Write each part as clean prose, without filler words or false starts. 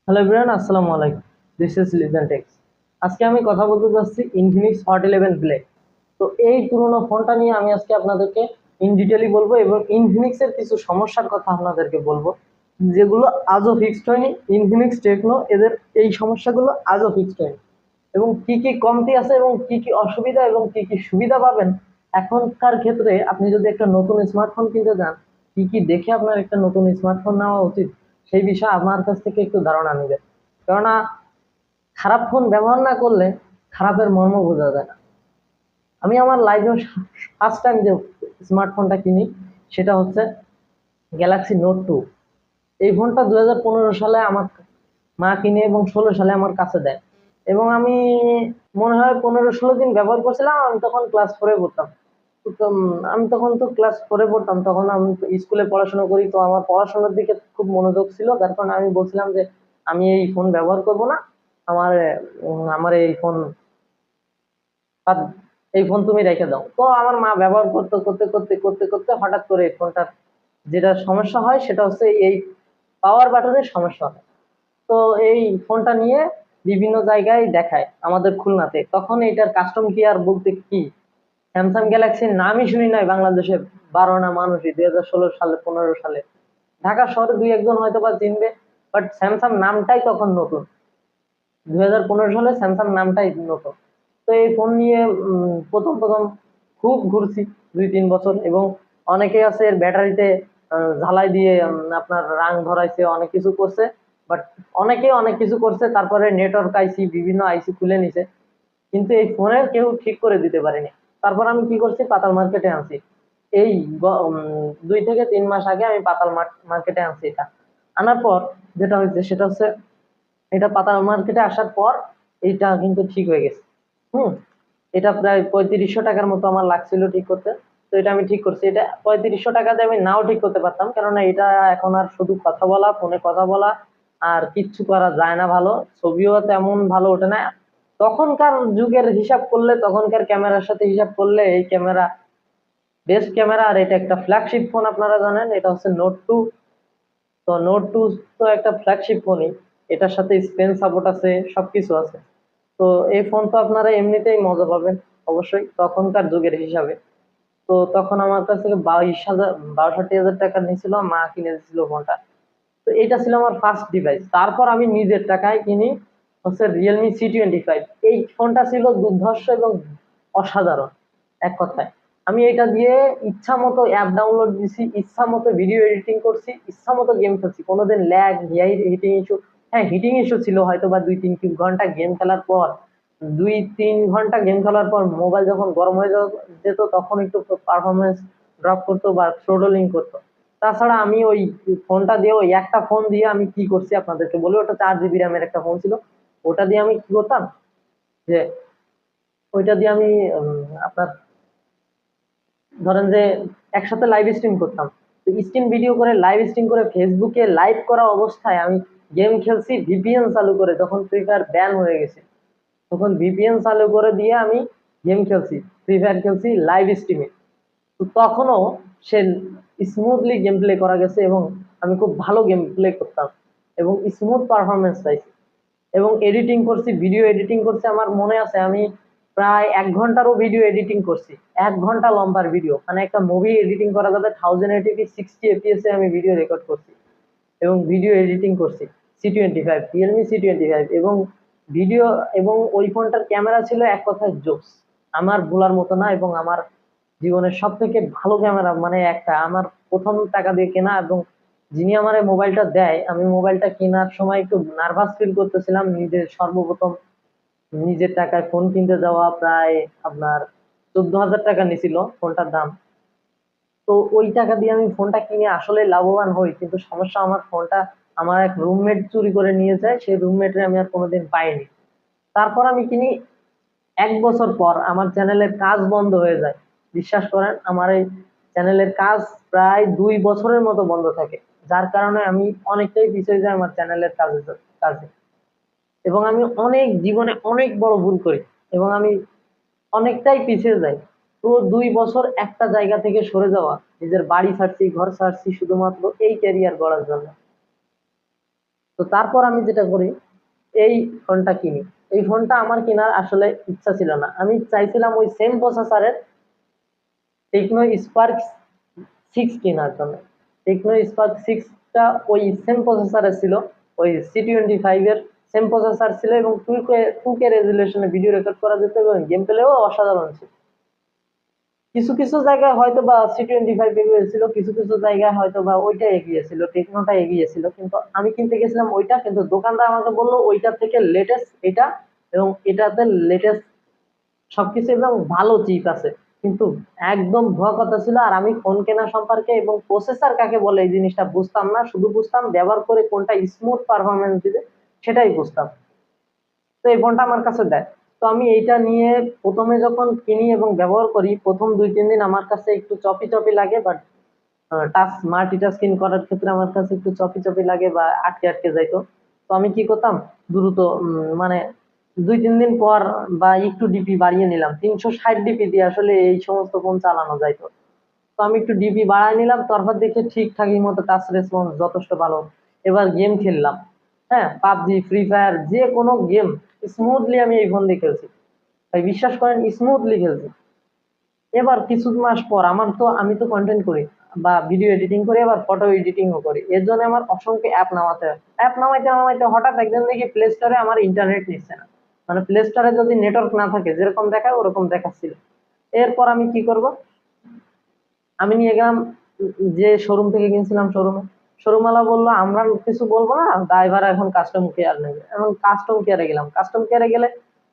Hello everyone, আসসালামু আলাইকুম। This is Legend Techs. আজকে আমি কথা বলতে যাচ্ছি ইনফিনিক্স হট 11 ব্লেড। তো এই পুরোনো ফোনটা নিয়ে আমি আজকে আপনাদেরকে ইন ডিটেইলি বলবো এবং ইনফিনিক্সের কিছু সমস্যার কথা আপনাদেরকে বলবো, যেগুলো আজও ফিক্সড হয়নি। ইনফিনিক্স টেকনো এদের এই সমস্যাগুলো আজও ফিক্সড হয়নি, এবং কি কি কমতি আছে এবং কি কি অসুবিধা এবং কি কি সুবিধা পাবেন এখনকার ক্ষেত্রে। আপনি যদি একটা নতুন স্মার্টফোন কিনতে যান, কি কি দেখে আপনার একটা নতুন স্মার্টফোন নেওয়া উচিত, সেই বিষয়ে আমার কাছ থেকে একটু ধারণা নেবেন। কেননা খারাপ ফোন ব্যবহার না করলে খারাপের মর্ম বোঝা যায় না। আমি আমার লাইফে ফার্স্ট টাইম যে স্মার্টফোনটা কিনি সেটা হচ্ছে গ্যালাক্সি নোট 2। এই ফোনটা 2015 সালে আমার মা কিনে এবং 2016 সালে আমার কাছে দেয়, এবং আমি মনে হয় 15-16 দিন ব্যবহার করছিলাম। আমি তখন ক্লাস 4-এ পড়তাম। আমি তখন তো ক্লাস 4-এ পড়তাম, তখন আমি স্কুলে পড়াশোনা করি, তো আমার পড়াশোনার দিকে খুব মনোযোগ ছিল, যার কারণে আমি বলছিলাম যে আমি এই ফোন ব্যবহার করব না। আমার আমার এই ফোন এই ফোন তুমি রেখে দাও। তো আমার মা ব্যবহার করতে করতে করতে করতে করতে হঠাৎ করে এই ফোনটার যেটা সমস্যা হয় সেটা হচ্ছে এই পাওয়ার বাটনের সমস্যা হয়। তো এই ফোনটা নিয়ে বিভিন্ন জায়গায় দেখায় আমাদের খুলনাতে, তখন এটার কাস্টম কেয়ার বলতে কি, স্যামসাং গ্যালাক্সির নামই শুনি নাই বাংলাদেশে 12 আনা মানুষই 2016 সালে 15 সালে। ঢাকা শহরে দুই একজন হয়তো বা চিনবে, বাট স্যামসাং নামটাই তখন নতুন। 2015 সালে স্যামসাং নামটাই নতুন। তো এই ফোন নিয়ে প্রথম প্রথম খুব ঘুরছি 2-3 বছর, এবং অনেকে আছে এর ব্যাটারিতে ঝালাই দিয়ে আপনার রাং ধরাইছে, অনেক কিছু করছে। বাট অনেকে অনেক কিছু করছে, তারপরে নেটওয়ার্ক আইসি বিভিন্ন আইসি খুলে নিছে, কিন্তু এই ফোনের কেউ ঠিক করে দিতে পারেনি। তারপর আমি কি করছি, পাতাল মার্কেটে আনছি। এই 2 থেকে 3 মাস আগে আমি পাতাল মার্কেটে আনছি এটা। আনার পর যেটা হয়েছে সেটা হচ্ছে, এটা পাতাল মার্কেটে আসার পর এইটা কিন্তু ঠিক হয়ে গেছে। হুম এটা প্রায় 3500 টাকার মতো আমার লাগছিল ঠিক করতে। তো এটা আমি ঠিক করছি। এটা 3500 টাকা দিয়ে আমি নাও ঠিক করতে পারতাম, কেননা এটা এখন আর শুধু কথা বলা, ফোনে কথা বলা আর কিচ্ছু করা যায় না ভালো, ছবিও তেমন ভালো ওঠে না। তখনকার যুগের হিসাব করলে, তখনকার ক্যামেরার সাথে হিসাব করলে এই ক্যামেরা বেস্ট ক্যামেরা। আর এটা একটা ফ্ল্যাগশিপ ফোন, আপনারা জানেন এটা হচ্ছে নোট 2। তো নোট 2 তো একটা ফ্ল্যাগশিপ ফোনই, এটার সাথে স্পেন সাপোর্ট আছে, সবকিছু আছে। তো এই ফোন তো আপনারা এমনিতেই মজা পাবেন অবশ্যই তখনকার যুগের হিসাবে। তো তখন আমার কাছ থেকে 62,000 টাকা নিয়েছিল, মা কিনে দিয়েছিল ফোনটা। তো এটা ছিল আমার ফার্স্ট ডিভাইস। তারপর আমি নিজের টাকায় কিনি হচ্ছে Realme C25। এই ফোনটা ছিল দুর্ধর্ষ এবং অসাধারণ, এক কথায়। আমি এটা দিয়ে ইচ্ছা মতো অ্যাপ ডাউনলোড দিছি, ইচ্ছা মতো ভিডিও এডিটিং করছি, ইচ্ছা মতো গেম খেলছি, কোনোদিন ল্যাগ হিটিং ইস্যু, হ্যাঁ হিটিং ইস্যু ছিল হয়তো বা 2-3 ঘন্টা গেম খেলার পর, 2-3 ঘন্টা গেম খেলার পর মোবাইল যখন গরম হয়ে যেত তখন একটু পারফরমেন্স ড্রপ করতো বা থ্রোটলিং করতো। তাছাড়া আমি ওই ফোনটা দিয়ে, ওই একটা ফোন দিয়ে আমি কি করছি আপনাদেরকে বলি। ওটা 4 জিবি র্যামের একটা ফোন ছিল। ওটা দিয়ে আমি কি করতাম, যে ওইটা দিয়ে আমি আপনার ধরেন যে একসাথে লাইভ স্ট্রিম করতাম। স্ট্রিম ভিডিও করে লাইভ স্ট্রিম করে ফেসবুকে লাইভ করা অবস্থায় আমি গেম খেলছি ভিপিএন চালু করে, তখন ফ্রি ফায়ার ব্যান হয়ে গেছে। তখন ভিপিএন চালু করে দিয়ে আমি গেম খেলছি, ফ্রি ফায়ার খেলছি লাইভ স্ট্রিমে। তো তখনও সে স্মুথলি গেম প্লে করা গেছে, এবং আমি খুব ভালো গেম প্লে করতাম এবং স্মুথ পারফরমেন্স পাইছি। এবং এডিটিং করছি, ভিডিও এডিটিং করছি। আমার মনে আছে আমি প্রায় 1 ঘন্টারও ভিডিও এডিটিং করছি। 1 ঘন্টা লম্বার ভিডিও, মানে একটা মুভি এডিটিং করা যাবে 1080p 60 fps এ আমি ভিডিও রেকর্ড করছি এবং ভিডিও এডিটিং করছি। C25, Realme C25। এবং ভিডিও, এবং ওই ফোনটার ক্যামেরা ছিল এক কথায় জোস, আমার ভোলার মতো না। এবং আমার জীবনের সব থেকে ভালো ক্যামেরা, মানে একটা আমার প্রথম টাকা দিয়ে কেনা। এবং যিনি আমার এই মোবাইলটা দেয়, আমি মোবাইলটা কেনার সময় একটু নার্ভাস ফিল করতেছিলাম। নিজের সর্বপ্রথম নিজের টাকায় ফোন কিনতে যাওয়া, প্রায় আপনার 14,000 টাকা নিছিল ফোনটার দাম। তো ওই টাকা দিয়ে আমি ফোনটা কিনে আসলে লাভবান হই, কিন্তু সমস্যা, আমার ফোনটা আমার এক রুমমেট চুরি করে নিয়ে যায়, সেই রুমমেটে আমি আর কোনোদিন পাইনি। তারপর আমি কিনি, 1 বছর পর আমার চ্যানেলের কাজ বন্ধ হয়ে যায়। বিশ্বাস করেন, আমার এই চ্যানেলের কাজ প্রায় 2 বছরের মতো বন্ধ থাকে, যার কারণে আমি অনেকটাই পিছিয়ে যাই আমার চ্যানেলের কাজে। এবং আমি অনেক জীবনে অনেক বড় ভুল করি, এবং আমি অনেকটাই পিছিয়ে যাই। পুরো 2 বছর একটা জায়গা থেকে সরে যাওয়া, নিজের বাড়ি ছাড়ছি, ঘর ছাড়ছি শুধুমাত্র এই ক্যারিয়ার গড়ার জন্য। তো তারপর আমি যেটা করি, এই ফোনটা কিনি। এই ফোনটা আমার কেনার আসলে ইচ্ছা ছিল না, আমি চাইছিলাম ওই সেম প্রসেসরের টেকনো স্পার্ক 6 কেনার জন্য। টেকনো স্পার্ক 6টা ওই সেম প্রসেসরে ছিল, ওই C25 এর সেম প্রসেসর ছিল, এবং 2K রেজুলেশনে ভিডিও রেকর্ড করা যেত, এবং গেম প্লেও অসাধারণ ছিল। কিছু কিছু জায়গায় হয়তো বা C25 এগিয়ে ছিল, কিছু কিছু জায়গায় হয়তো বা ওইটা এগিয়ে ছিল, টেকনোটা এগিয়ে ছিল, কিন্তু আমি কিনতে গেছিলাম ওইটা, কিন্তু দোকানদার আমাকে বললো ওইটার থেকে লেটেস্ট এটা, এবং এটাতে লেটেস্ট সবকিছু এবং ভালো চিপ আছে। কিন্তু একদম ভুয়া কথা ছিল। আর আমি ফোন কেনা সম্পর্কে এবং প্রসেসর কাকে বলে এই জিনিসটা বুঝতাম না, শুধু বুঝতাম ব্যবহার করে কোনটা স্মুথ পারফরমেন্স দিবে সেটাই বুঝতাম। তো এই ফোনটা আমার কাছে দেয়, তো আমি এইটা নিয়ে প্রথমে যখন কিনি এবং ব্যবহার করি, প্রথম 2-3 দিন আমার কাছে একটু চপি চপি লাগে, বাট টাচ মাল্টিটাস্কিং করার ক্ষেত্রে আমার কাছে একটু চপি চপি লাগে বা আটকে আটকে যাইতো। তো আমি কি করতাম, দ্রুত মানে 2-3 দিন পর বা একটু ডিপি বাড়িয়ে নিলাম, 360 ডিপি দিয়ে আসলে এই সমস্ত ফোন চালানো যাইতো। তো আমি একটু ডিপি বাড়ায় নিলাম, তারপর দেখে ঠিকঠাকই মতো টাচ রেসপন্স যথেষ্ট ভালো। এবার গেম খেললাম, হ্যাঁ, পাবজি, ফ্রি ফায়ার, যে কোনো গেম স্মুথলি আমি এই ফোন দিয়ে খেলছি ভাই, বিশ্বাস করেন স্মুথলি খেলছি। এবার কিছু মাস পর আমি তো কন্টেন্ট করি বা ভিডিও এডিটিং করি, আবার ফটো এডিটিংও করি, এর জন্য আমার অসংখ্য অ্যাপ নামাতে হয়। অ্যাপ নামাইতে নামাইতে হঠাৎ একদিন দেখি প্লে স্টোরে আমার ইন্টারনেট নিচ্ছে না, মানে প্লে স্টোরে যদি নেটওয়ার্ক না থাকে যেরকম দেখায় ওরকম দেখাচ্ছিল। এরপর আমি কি করব, আমি নিয়ে গেলাম যে শোরুম থেকে কিনছিলাম শোরুমে। শোরুমওয়ালা বললো আমরা কিছু বলবো না, ড্রাইভার এখন কাস্টম কেয়ার নেবে। এখন কাস্টম কেয়ারে গেলাম, কাস্টম কেয়ারে গেলে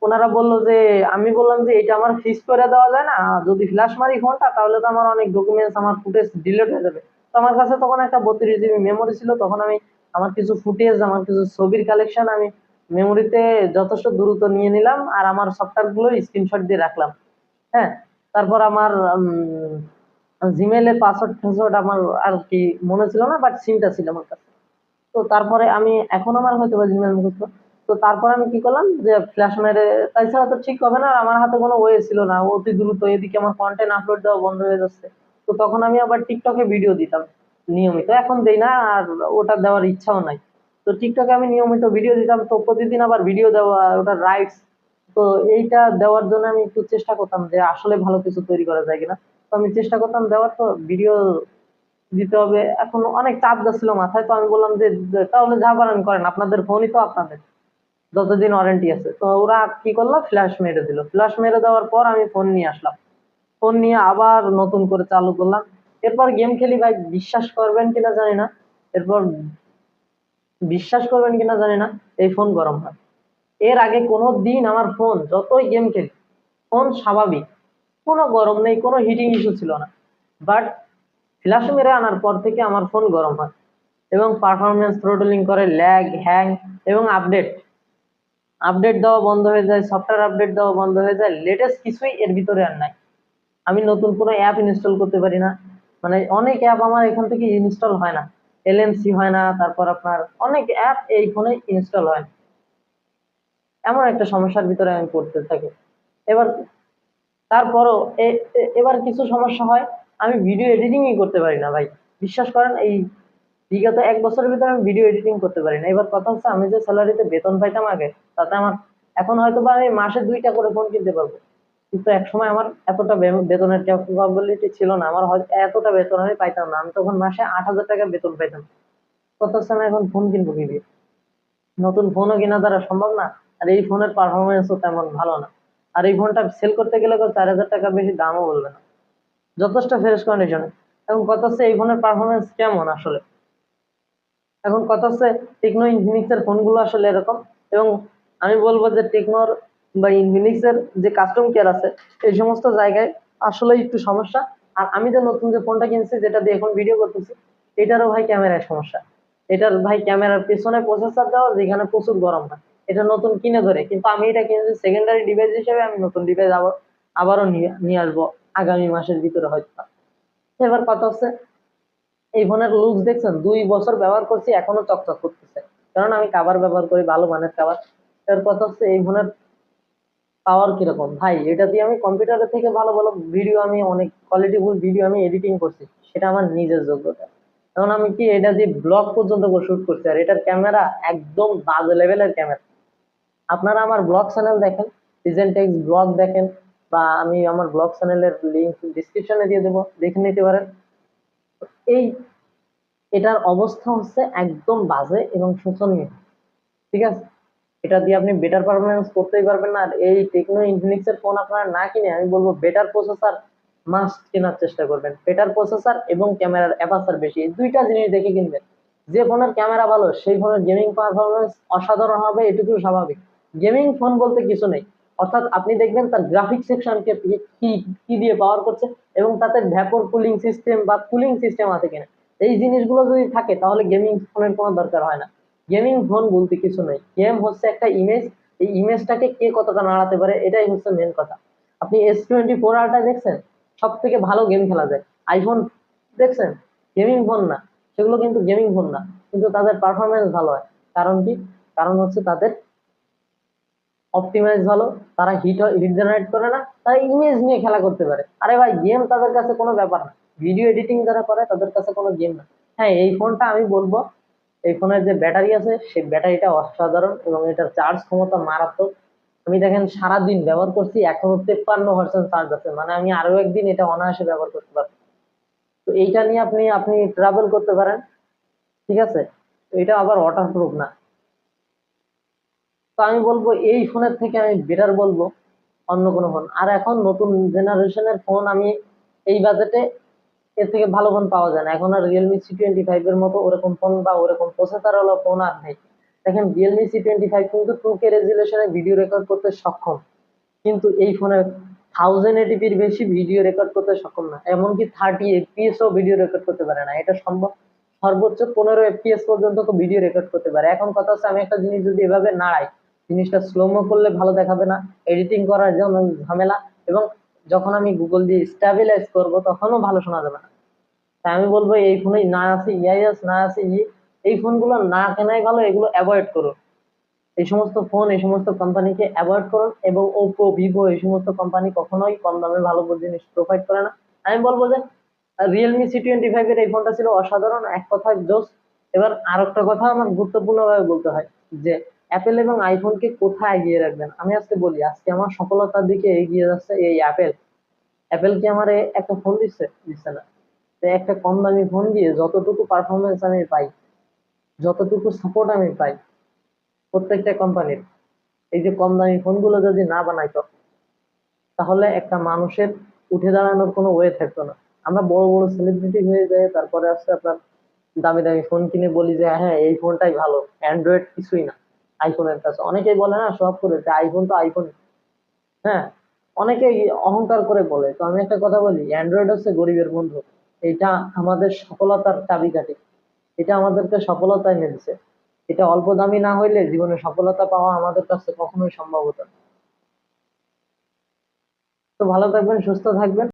ওনারা বললো যে, আমি বললাম যে এটা আমার ফিক্স করে দেওয়া যায় না, যদি ফ্ল্যাশ মারি ফোনটা তাহলে তো আমার অনেক ডকুমেন্টস, আমার ফুটেজ ডিলিট হয়ে যাবে। তো আমার কাছে তখন একটা 32 GB মেমোরি ছিল, তখন আমি আমার কিছু ফুটেজ, আমার কিছু ছবির কালেকশন আমি মেমোরিতে যথেষ্ট দ্রুত নিয়ে নিলাম, আর আমার সফটওয়্যার গুলো স্ক্রিনশট দিয়ে রাখলাম। হ্যাঁ, তারপর আমার জিমেইলের পাসওয়ার্ড টাসওয়ার্ড আমার আর কি মনে ছিল না, বাট সিমটা ছিল আমার কাছে। তো তারপরে আমি এখন আমার হয়তো বা জিমেইল মুখস্থ। তো তারপরে আমি কি করলাম যে ফ্ল্যাশ মেরে, তাছাড়া তো ঠিক হবে না, আর আমার হাতে কোনো ওয়ে ছিল না, অতি দ্রুত এদিকে আমার কন্টেন্ট আপলোড দেওয়া বন্ধ হয়ে যাচ্ছে। তো তখন আমি আবার টিকটকে ভিডিও দিতাম নিয়মিত, এখন দেই না, আর ওটা দেওয়ার ইচ্ছাও নাই। তো টিকটকে আমি নিয়মিত ভিডিও দিতাম, তো প্রতিদিন আবার ভিডিও দেওয়া, ওটা রাইটস। তো এইটা দেওয়ার জন্য আমি একটু চেষ্টা করতাম যে আসলে ভালো কিছু তৈরি করা যায় কিনা। তো আমি চেষ্টা করতাম দেওয়ার, তো ভিডিও দিতে হবে, এখন অনেক চাপ যাচ্ছিল মাথায়। তো আমি বললাম যে তাহলে যা পারেন করেন, আপনাদের ফোনই তো আপনাদের, যতদিন ওয়ারেন্টি আছে। তো ওরা কি করলো, ফ্ল্যাশ মেরে দিল। ফ্ল্যাশ মেরে দেওয়ার পর আমি ফোন নিয়ে আসলাম, ফোন নিয়ে আবার নতুন করে চালু করলাম। এরপর গেম খেলি ভাই, বিশ্বাস করবেন কিনা জানি না, এরপর বিশ্বাস করবেন কিনা জানি না, এই ফোন গরম হয়। এর আগে কোনো দিন আমার ফোন যতই গেম খেলি, ফোন স্বাভাবিক, কোনো গরম নেই, কোনো হিটিং ইস্যু ছিল না। বাট ফ্ল্যাশ মেরে আনার পর থেকে আমার ফোন গরম হয়, এবং পারফরমেন্স থ্রোটলিং করে, ল্যাগ, হ্যাং, এবং আপডেট আপডেট দেওয়া বন্ধ হয়ে যায়, সফটওয়্যার আপডেট দেওয়া বন্ধ হয়ে যায়, লেটেস্ট কিছুই এর ভিতরে আর নাই। আমি নতুন কোনো অ্যাপ ইনস্টল করতে পারি না, মানে অনেক অ্যাপ আমার এখান থেকে ইনস্টল হয় না, এলএমসি হয় না, তারপর আপনার অনেক অ্যাপ এই ফোনে ইনস্টল হয় না। এমন একটা সমস্যার ভিতরে আমি পড়তে থাকি। এবার তারপরও এবার কিছু সমস্যা হয়, আমি ভিডিও এডিটিংই করতে পারি না ভাই, বিশ্বাস করেন। এই বিগত 1 বছরের ভিতরে আমি ভিডিও এডিটিং করতে পারি না। এবার কথা হচ্ছে, আমি যে স্যালারিতে বেতন পাইতাম আগে, তাতে আমার এখন হয়তো বা আমি মাসে 2টা করে ফোন কিনতে পারবো, কিন্তু একসময় আমার এতটা বেতনের ক্যাপাবিলিটি ছিল না, আমার হয়তো এতটা বেতন আমি পাইতাম না। আমি তখন মাসে 8,000 টাকা বেতন পাইতাম। কথা হচ্ছে আমি এখন ফোন কিনবো কি দিয়ে? নতুন ফোনও কেনা দ্বারা সম্ভব না, আর এই ফোনের পারফরমেন্সও তেমন ভালো না। আর এই ফোনটা সেল করতে গেলে কেউ 4,000 টাকা বেশি দামও বলবে না, যথেষ্ট ফ্রেশ কন্ডিশনে। এখন কথা হচ্ছে এই ফোনের পারফরমেন্স কেমন আসলে। এখন কথা হচ্ছে, টেকনো ইনফিনিক্স এর ফোনগুলো আসলে এরকম। এবং আমি বলবো যে টেকনোর বা ইনফিনিক্স এর যে কাস্টম কেয়ার আছে, এই সমস্ত জায়গায় আসলে একটু সমস্যা। আর আমি যে নতুন যে ফোনটা কিনছি, যেটা দিয়ে এখন ভিডিও করতেছি, এটারও ভাই ক্যামেরায় সমস্যা। এটার ভাই ক্যামেরার পেছনে প্রসেসর দেওয়া, যেখানে প্রচুর গরম হয়। এটা নতুন কিনে ধরে, কিন্তু আমি এটা কিনেছি সেকেন্ডারি ডিভাইস হিসেবে, আমি নতুন ডিভাইস আবারও নিয়ে আসবো আগামী মাসের ভিতরে হয়তো। এবার কথা হচ্ছে, এই ফোনের লুকস দেখছেন, 2 বছর ব্যবহার করছি এখনো চকচক করতেছে, কারণ আমি কাভার ব্যবহার করি, ভালো মানের কাভার। এর কথা হচ্ছে, এই ফোনের পাওয়ার কিরকম ভাই, এটা দিয়ে আমি কম্পিউটারের থেকে ভালো ভালো ভিডিও, আমি অনেক কোয়ালিটিফুল ভিডিও আমি এডিটিং করছি, সেটা আমার নিজের যোগ্যতা। এখন আমি কি এটা দিয়ে ব্লগ পর্যন্ত শুট করছি, আর এটার ক্যামেরা একদম বাজে লেভেলের ক্যামেরা। আপনারা আমার ব্লগ চ্যানেল দেখেন, প্রেজেন্টেক্স ব্লগ দেখেন, বা আমি আমার ব্লগ চ্যানেলের লিঙ্ক ডিসক্রিপশনে দিয়ে দেবো, দেখে নিতে পারেন। এই এটার অবস্থা হচ্ছে একদম বাজে এবং শোচনীয়, ঠিক আছে? এটা দিয়ে আপনি বেটার পারফরমেন্স করতেই পারবেন না। আর এই টেকনো ইনফিনিক্স এর ফোন আপনারা না কিনে আমি বলবো বেটার প্রসেসর মাস্ট কেনার চেষ্টা করবেন। বেটার প্রসেসর এবং ক্যামেরার অ্যাপারচার বেশি, এই দুইটা জিনিস দেখে কিনবেন। যে ফোনের ক্যামেরা ভালো সেই ফোনের গেমিং পারফরমেন্স অসাধারণ হবে, এটুকু স্বাভাবিক। গেমিং ফোন বলতে কিছু নেই, অর্থাৎ আপনি দেখবেন তার গ্রাফিক সেকশনকে কি কি দিয়ে পাওয়ার করছে, এবং তাতে ভ্যাপর কুলিং সিস্টেম বা কুলিং সিস্টেম আছে কিনা। এই জিনিসগুলো যদি থাকে তাহলে গেমিং ফোনের কোনো দরকার হয় না। গেমিং ফোন বলতে কিছু নেই, গেম হচ্ছে একটা ইমেজ, এই ইমেজটাকে কে কতটা নাড়াতে পারে এটাই হচ্ছে মেন কথা। আপনি S24 Ultra দেখছেন, সব থেকে ভালো গেম খেলা যায়। আইফোন দেখছেন, গেমিং ফোন না, সেগুলো কিন্তু গেমিং ফোন না, কিন্তু তাদের পারফরমেন্স ভালো হয়। কারণ কি? কারণ হচ্ছে তাদের অপটিমাইজ ভালো, তারা হিট জেনারেট করে না, তারা ইমেজ নিয়ে খেলা করতে পারে। আরে ভাই, গেম তাদের কাছে কোনো ব্যাপার না, ভিডিও এডিটিং যারা করে তাদের কাছে কোনো গেম না। হ্যাঁ, এই ফোনটা আমি বলবো, এই ফোনের যে ব্যাটারি আছে সেই ব্যাটারিটা অসাধারণ এবং এটার চার্জ ক্ষমতা মারাত্মক। আমি দেখেন সারাদিন ব্যবহার করছি, এখনো 53% চার্জ আছে, মানে আমি আরো একদিন এটা অনায়াসে ব্যবহার করতে পারবো। তো এইটা নিয়ে আপনি আপনি ট্রাভেল করতে পারেন, ঠিক আছে? তো এটা আবার ওয়াটার প্রুফ না। তো আমি বলবো এই ফোনের থেকে আমি বেটার বলবো অন্য কোনো ফোন। আর এখন নতুন জেনারেশনের ফোন আমি এই বাজেটে এর থেকে ভালো ফোন পাওয়া যায় না। এখন আর রিয়েলমি C25 এর মতো ওরকম ফোন বা ওরকম প্রসেসর হলো ফোন আর নেই। দেখেন রিয়েলমি C25 কিন্তু 2K রেজুলেশনে ভিডিও রেকর্ড করতে সক্ষম, কিন্তু এই ফোনে 1080pর বেশি ভিডিও রেকর্ড করতে সক্ষম না, এমনকি 30 FPS ও ভিডিও রেকর্ড করতে পারে না। এটা সম্ভব সর্বোচ্চ 15 FPS পর্যন্ত তো ভিডিও রেকর্ড করতে পারে। এখন কথা হচ্ছে আমি একটা জিনিস যদি এভাবে নাড়াই, জিনিসটা স্লোমো করলে ভালো দেখাবে না, এডিটিং করার জন্য ঝামেলা, এবং যখন আমি গুগল দিয়ে স্ট্যাবিলাইজ করবো তখনও ভালো শোনা যাবে না। তাই আমি বলবো এই ফোনে না আছে ইআইএস, না আছে এই ফোনগুলো না কেনাই ভালো, এগুলো অ্যাভয়েড করো। এই সমস্ত ফোন, এই সমস্ত কোম্পানিকে অ্যাভয়েড করুন, এবং ওপো, ভিভো এই সমস্ত কোম্পানি কখনোই কম দামে ভালো জিনিস প্রোভাইড করে না। আমি বলবো যে রিয়েলমি C25 এর এই ফোনটা ছিল অসাধারণ, এক কথায় জোস। এবার আর একটা কথা আমার গুরুত্বপূর্ণ ভাবে বলতে হয়, যে অ্যাপেল এবং আইফোনকে কোথায় এগিয়ে রাখবেন। আমি আজকে বলি, আজকে আমার সফলতার দিকে এগিয়ে যাচ্ছে এই অ্যাপেল। অ্যাপেল কি আমার একটা ফোন দিচ্ছে? দিচ্ছে না। তো একটা কম দামি ফোন দিয়ে যতটুকু পারফরমেন্স আমি পাই, যতটুকু সাপোর্ট আমি পাই প্রত্যেকটা কোম্পানির, এই যে কম দামি ফোনগুলো যদি না বানাইতো তাহলে একটা মানুষের উঠে দাঁড়ানোর কোনো ওয়ে থাকতো না। আমরা বড় বড় সেলিব্রিটি হয়ে যাই, তারপরে আসছে আপনার দামি দামি ফোন কিনে বলি যে হ্যাঁ এই ফোনটাই ভালো, অ্যান্ড্রয়েড কিছুই না আইফোনের কাছে। অনেকেই বলে না, সব করে যে আইফোন তো আইফোন। হ্যাঁ, অনেকেই অহংকার করে বলে। তো আমি একটা কথা বলি, অ্যান্ড্রয়েড হচ্ছে গরিবের বন্ধু। এটা আমাদের সফলতার চাবিকাঠি, এটা আমাদেরকে সফলতা এনে দিছে। এটা অল্প দামি না হইলে জীবনে সফলতা পাওয়া আমাদের কাছে কখনোই সম্ভব হতো না। তো ভালো থাকবেন, সুস্থ থাকবেন।